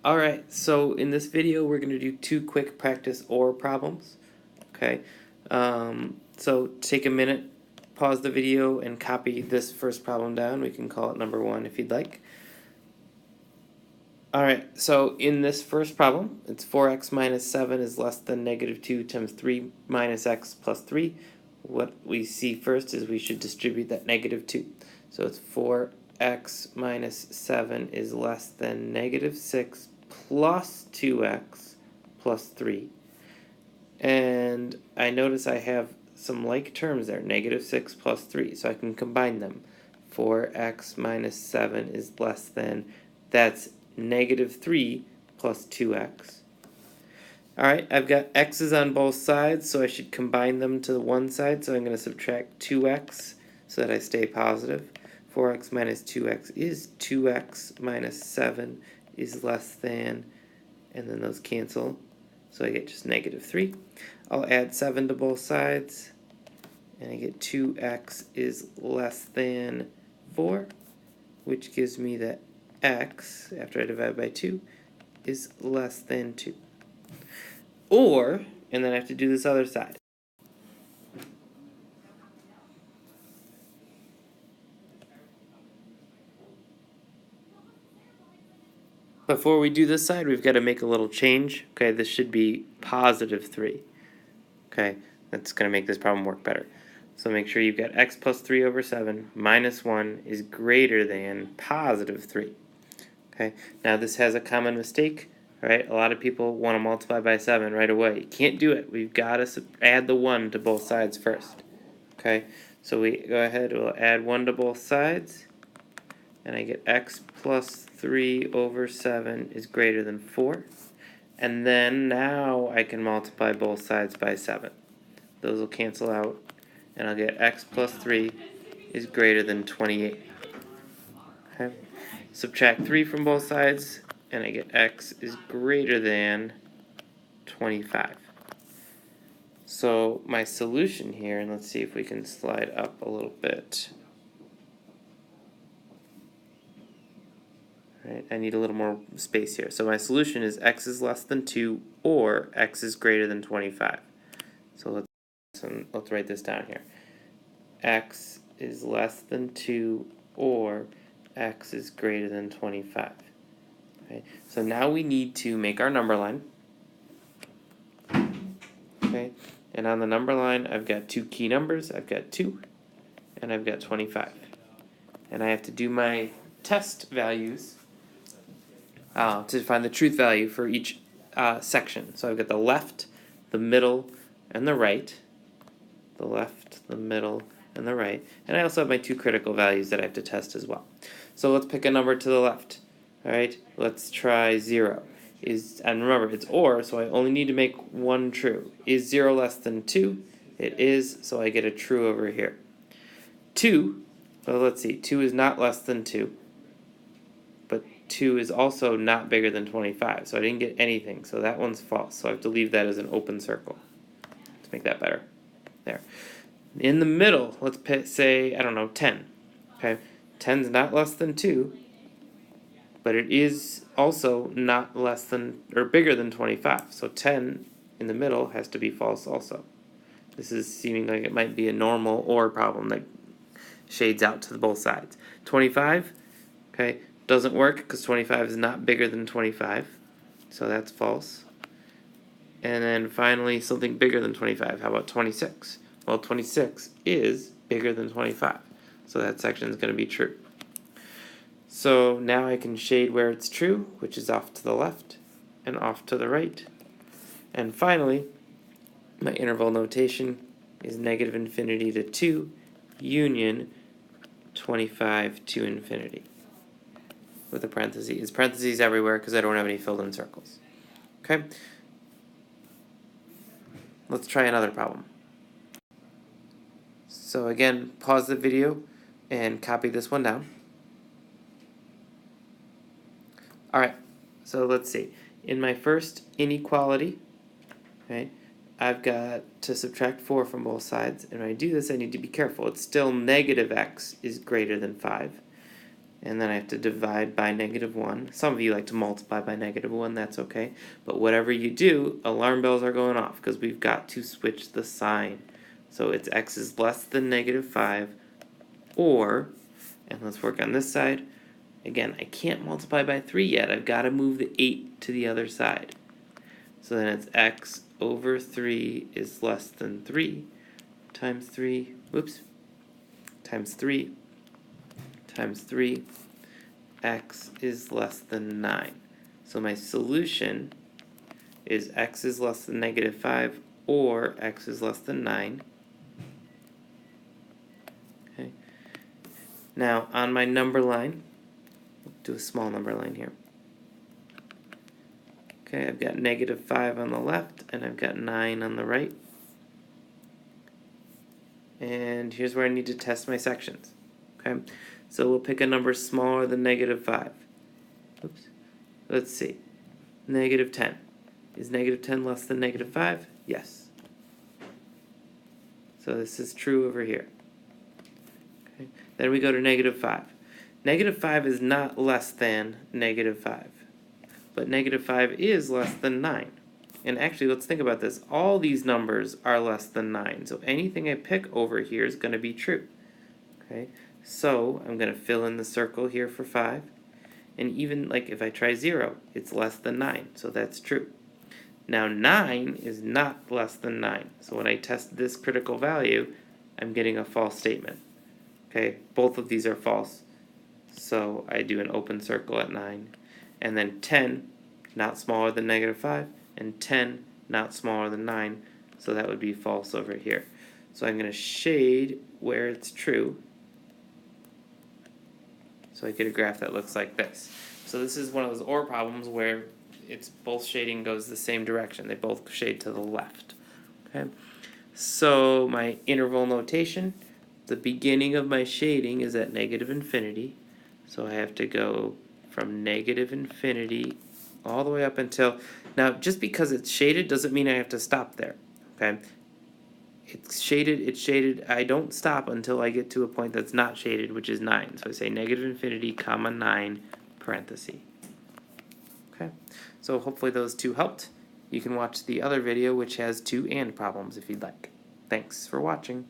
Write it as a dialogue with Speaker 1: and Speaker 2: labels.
Speaker 1: Alright, so in this video we're going to do two quick practice OR problems. Okay, so take a minute, pause the video, and copy this first problem down. We can call it number 1 if you'd like. Alright, so in this first problem, it's 4x minus 7 is less than negative 2 times 3 minus x plus 3. What we see first is we should distribute that negative 2. So it's 4x minus 7 is less than negative 6 plus 2x plus 3. And I notice I have some like terms there, negative 6 plus 3, so I can combine them. 4x minus 7 is less than, that's negative 3 plus 2x. Alright, I've got x's on both sides, so I should combine them to the one side, so I'm going to subtract 2x so that I stay positive. 4x minus 2x is 2x minus 7 is less than, and then those cancel, so I get just negative 3. I'll add 7 to both sides, and I get 2x is less than 4, which gives me that x, after I divide by 2, is less than 2. Or, and then I have to do this other side. Before we do this side, we've got to make a little change. Okay, this should be positive 3. Okay, that's going to make this problem work better. So make sure you've got x plus 3 over 7 minus 1 is greater than positive 3. Okay, now this has a common mistake. Right, a lot of people want to multiply by 7 right away. You can't do it. We've got to add the 1 to both sides first. Okay, so we go ahead, we'll add 1 to both sides, and I get x plus 3 over 7 is greater than 4. And then now I can multiply both sides by 7. Those will cancel out, and I'll get x plus 3 is greater than 28. Okay, subtract 3 from both sides, and I get x is greater than 25. So my solution here, and let's see if we can slide up a little bit. Right, I need a little more space here. So my solution is x is less than 2 or x is greater than 25. So let's write this down here. X is less than 2 or x is greater than 25. Okay, so now we need to make our number line. Okay, and on the number line, I've got two key numbers. I've got 2 and I've got 25. And I have to do my test values to find the truth value for each section. So I've got the left, the middle, and the right. The left, the middle, and the right. And I also have my two critical values that I have to test as well. So let's pick a number to the left. Alright, let's try 0. And remember, it's OR, so I only need to make one true. Is 0 less than 2? It is, so I get a true over here. 2, well, let's see, 2 is not less than 2. But 2 is also not bigger than 25, so I didn't get anything, so that one's false. So I have to leave that as an open circle. Let's make that better. There. In the middle, let's say, I don't know, 10. Okay, 10's not less than 2. But it is also not less than or bigger than 25. So 10 in the middle has to be false also. This is seeming like it might be a normal OR problem that shades out to both sides. 25, okay, doesn't work because 25 is not bigger than 25. So that's false. And then finally something bigger than 25. How about 26? Well, 26 is bigger than 25. So that section is going to be true. So now I can shade where it's true, which is off to the left and off to the right. And finally, my interval notation is negative infinity to 2 union 25 to infinity. With a parenthesis. It's parentheses everywhere because I don't have any filled in circles. Okay? Let's try another problem. So again, pause the video and copy this one down. Alright, so let's see. In my first inequality, right, I've got to subtract 4 from both sides. And when I do this, I need to be careful. It's still negative x is greater than 5. and then I have to divide by -1. Some of you like to multiply by -1, that's okay. But whatever you do, alarm bells are going off because we've got to switch the sign. So it's x is less than -5, or, and let's work on this side. Again, I can't multiply by 3 yet. I've got to move the 8 to the other side. So then it's x over 3 is less than 3 times 3, times 3 times 3, x is less than 9. So my solution is x is less than -5 or x is less than 9. Okay. Now on my number line, do a small number line here. Okay, I've got -5 on the left and I've got 9 on the right. And here's where I need to test my sections. Okay, so we'll pick a number smaller than -5. Oops. Let's see. -10. Is -10 less than -5? Yes. So this is true over here. Okay. Then we go to -5. -5 is not less than -5. But -5 is less than 9. And actually, let's think about this. All these numbers are less than 9. So anything I pick over here is going to be true. Okay. So I'm going to fill in the circle here for 5. And even like if I try 0, it's less than 9. So that's true. Now 9 is not less than 9. So when I test this critical value, I'm getting a false statement. Okay, both of these are false. So I do an open circle at 9. And then 10, not smaller than -5, and 10, not smaller than 9. So that would be false over here. So I'm going to shade where it's true. So I get a graph that looks like this. So this is one of those OR problems where it's both shading goes the same direction. They both shade to the left. Okay. So my interval notation, the beginning of my shading is at -infinity. So I have to go from -infinity all the way up until, now just because it's shaded doesn't mean I have to stop there. Okay. It's shaded, I don't stop until I get to a point that's not shaded, which is 9. So I say -infinity, comma 9, parenthesis. Okay, so hopefully those two helped. You can watch the other video, which has 2 AND problems if you'd like. Thanks for watching.